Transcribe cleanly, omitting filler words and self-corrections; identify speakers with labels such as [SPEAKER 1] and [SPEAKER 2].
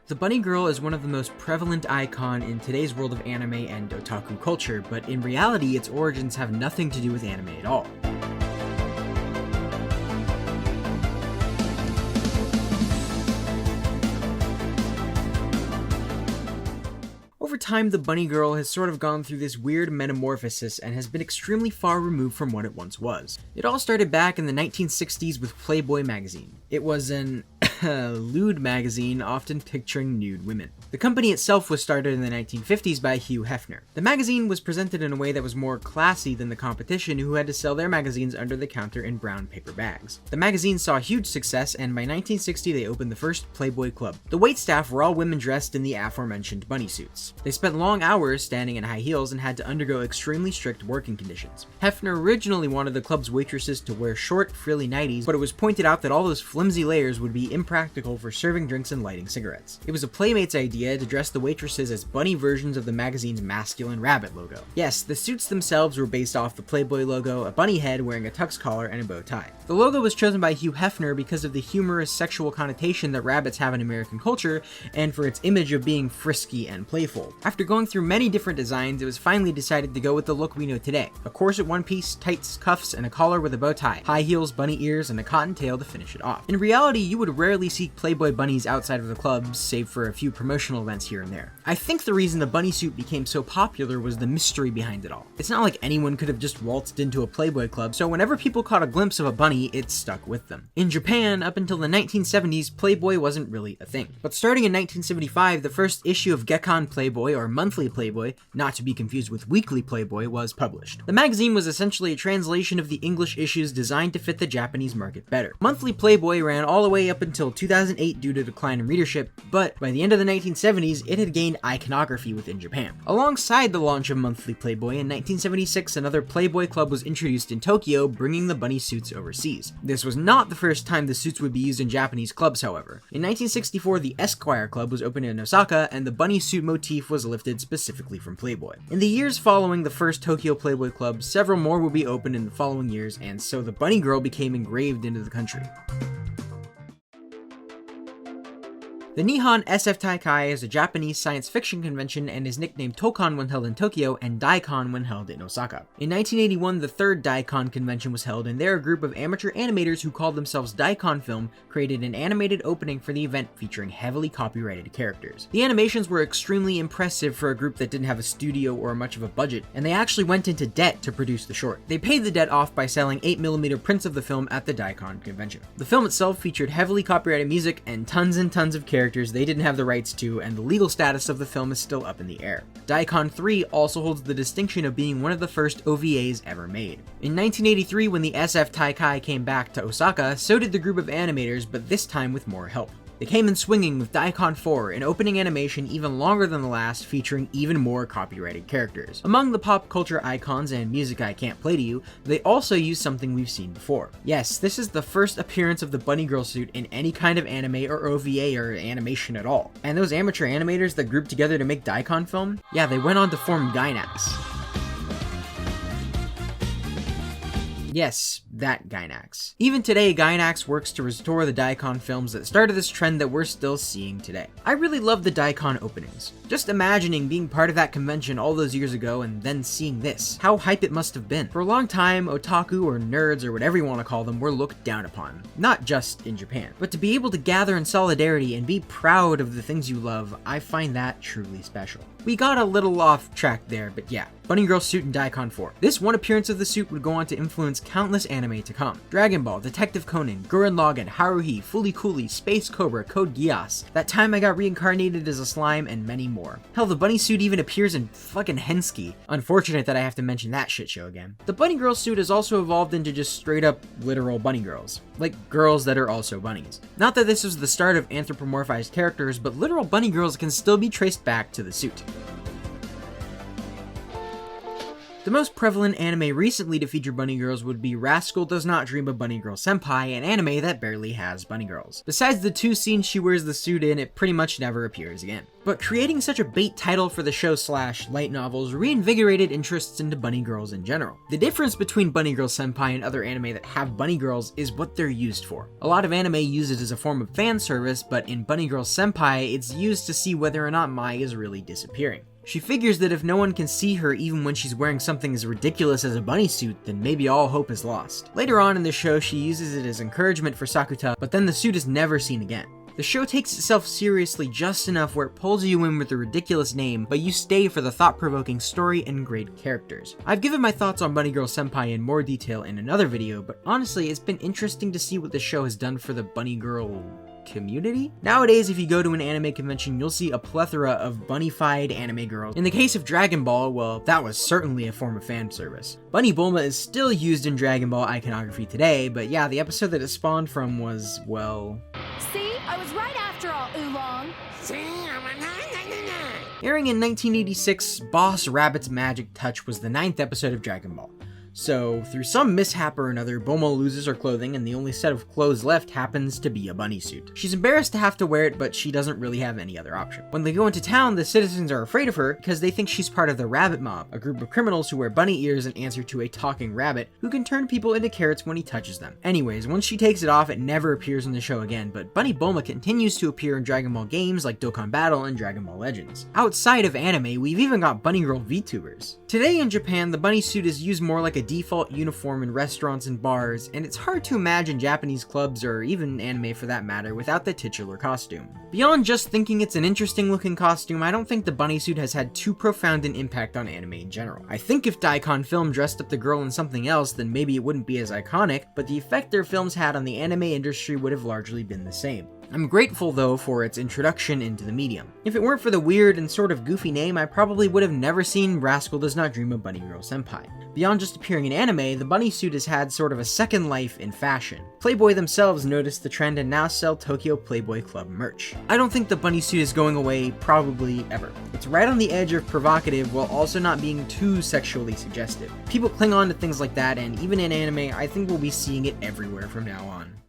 [SPEAKER 1] The bunny girl is one of the most prevalent icon in today's world of anime and otaku culture, but in reality its origins have nothing to do with anime at all. Over time, the bunny girl has sort of gone through this weird metamorphosis and has been extremely far removed from what it once was. It all started back in the 1960s with Playboy magazine. It was an lewd magazine, often picturing nude women. The company itself was started in the 1950s by Hugh Hefner. The magazine was presented in a way that was more classy than the competition, who had to sell their magazines under the counter in brown paper bags. The magazine saw huge success, and by 1960 they opened the first Playboy club. The waitstaff were all women dressed in the aforementioned bunny suits. They spent long hours standing in high heels and had to undergo extremely strict working conditions. Hefner originally wanted the club's waitresses to wear short, frilly nighties, but it was pointed out that all those flimsy layers would be impractical for serving drinks and lighting cigarettes. It was a Playmate's idea to dress the waitresses as bunny versions of the magazine's masculine rabbit logo. Yes, the suits themselves were based off the Playboy logo, a bunny head wearing a tux collar and a bow tie. The logo was chosen by Hugh Hefner because of the humorous sexual connotation that rabbits have in American culture, and for its image of being frisky and playful. After going through many different designs, it was finally decided to go with the look we know today. A corset one piece, tights, cuffs, and a collar with a bow tie, high heels, bunny ears, and a cotton tail to finish it off. In reality, you would rarely see Playboy bunnies outside of the clubs, save for a few promotional events here and there. I think the reason the bunny suit became so popular was the mystery behind it all. It's not like anyone could have just waltzed into a Playboy club, so whenever people caught a glimpse of a bunny, it stuck with them. In Japan, up until the 1970s, Playboy wasn't really a thing. But starting in 1975, the first issue of Daicon Playboy, or Monthly Playboy, not to be confused with Weekly Playboy, was published. The magazine was essentially a translation of the English issues designed to fit the Japanese market better. Monthly Playboy ran all the way up until 2008 due to decline in readership, but by the end of the 1970s, it had gained iconography within Japan. Alongside the launch of Monthly Playboy, in 1976, another Playboy club was introduced in Tokyo, bringing the bunny suits overseas. This was not the first time the suits would be used in Japanese clubs, however. In 1964, the Esquire Club was opened in Osaka, and the bunny suit motif was lifted specifically from Playboy. In the years following the first Tokyo Playboy Club, several more would be opened in the following years, and so the bunny girl became engraved into the country. The Nihon SF Taikai is a Japanese science fiction convention and is nicknamed Tokon when held in Tokyo and Daicon when held in Osaka. In 1981, the third Daicon convention was held, and there a group of amateur animators who called themselves Daicon Film created an animated opening for the event featuring heavily copyrighted characters. The animations were extremely impressive for a group that didn't have a studio or much of a budget, and they actually went into debt to produce the short. They paid the debt off by selling 8mm prints of the film at the Daicon convention. The film itself featured heavily copyrighted music and tons of characters they didn't have the rights to, and the legal status of the film is still up in the air. Daicon 3 also holds the distinction of being one of the first OVAs ever made. In 1983, when the SF Taikai came back to Osaka, so did the group of animators, but this time with more help. They came in swinging with Daicon 4, an opening animation even longer than the last, featuring even more copyrighted characters. Among the pop culture icons and music I can't play to you, they also use something we've seen before. Yes, this is the first appearance of the bunny girl suit in any kind of anime or OVA or animation at all. And those amateur animators that grouped together to make Daicon Film? Yeah, they went on to form Gainax. Yes, that Gainax. Even today, Gainax works to restore the Daicon films that started this trend that we're still seeing today. I really love the Daicon openings. Just imagining being part of that convention all those years ago and then seeing this. How hype it must have been. For a long time, otaku or nerds or whatever you want to call them were looked down upon. Not just in Japan. But to be able to gather in solidarity and be proud of the things you love, I find that truly special. We got a little off track there, but yeah. Bunny Girl suit in Daicon 4. This one appearance of the suit would go on to influence countless anime to come. Dragon Ball, Detective Conan, Gurren Lagann, Haruhi, Fooly Cooly, Space Cobra, Code Geass, That Time I Got Reincarnated as a Slime, and many more. Hell, the bunny suit even appears in fucking Hensky. Unfortunate that I have to mention that shit show again. The Bunny Girl suit has also evolved into just straight up literal bunny girls. Like girls that are also bunnies. Not that this was the start of anthropomorphized characters, but literal bunny girls can still be traced back to the suit. The most prevalent anime recently to feature bunny girls would be Rascal Does Not Dream of Bunny Girl Senpai, an anime that barely has bunny girls. Besides the 2 scenes she wears the suit in, it pretty much never appears again. But creating such a bait title for the show / light novels reinvigorated interests into bunny girls in general. The difference between Bunny Girl Senpai and other anime that have bunny girls is what they're used for. A lot of anime use it as a form of fan service, but in Bunny Girl Senpai, it's used to see whether or not Mai is really disappearing. She figures that if no one can see her even when she's wearing something as ridiculous as a bunny suit, then maybe all hope is lost. Later on in the show, she uses it as encouragement for Sakuta, but then the suit is never seen again. The show takes itself seriously just enough where it pulls you in with a ridiculous name, but you stay for the thought-provoking story and great characters. I've given my thoughts on Bunny Girl Senpai in more detail in another video, but honestly, it's been interesting to see what the show has done for the bunny girl community? Nowadays, if you go to an anime convention, you'll see a plethora of bunny-fied anime girls. In the case of Dragon Ball, well, that was certainly a form of fan service. Bunny Bulma is still used in Dragon Ball iconography today, but yeah, the episode that it spawned from was, well...
[SPEAKER 2] See? I was right after all, Oolong.
[SPEAKER 1] Airing in 1986, Boss Rabbit's Magic Touch was the 9th episode of Dragon Ball. So, through some mishap or another, Bulma loses her clothing and the only set of clothes left happens to be a bunny suit. She's embarrassed to have to wear it, but she doesn't really have any other option. When they go into town, the citizens are afraid of her because they think she's part of the Rabbit Mob, a group of criminals who wear bunny ears and answer to a talking rabbit who can turn people into carrots when he touches them. Anyways, once she takes it off, it never appears in the show again, but Bunny Bulma continues to appear in Dragon Ball games like Dokkan Battle and Dragon Ball Legends. Outside of anime, we've even got bunny girl VTubers. Today in Japan, the bunny suit is used more like a default uniform in restaurants and bars, and it's hard to imagine Japanese clubs, or even anime for that matter, without the titular costume. Beyond just thinking it's an interesting looking costume, I don't think the bunny suit has had too profound an impact on anime in general. I think if Daicon film dressed up the girl in something else, then maybe it wouldn't be as iconic, but the effect their films had on the anime industry would have largely been the same. I'm grateful though for its introduction into the medium. If it weren't for the weird and sort of goofy name, I probably would have never seen Rascal Does Not Dream of Bunny Girl Senpai. Beyond just appearing in anime, the bunny suit has had sort of a second life in fashion. Playboy themselves noticed the trend and now sell Tokyo Playboy Club merch. I don't think the bunny suit is going away, probably ever. It's right on the edge of provocative while also not being too sexually suggestive. People cling on to things like that, and even in anime, I think we'll be seeing it everywhere from now on.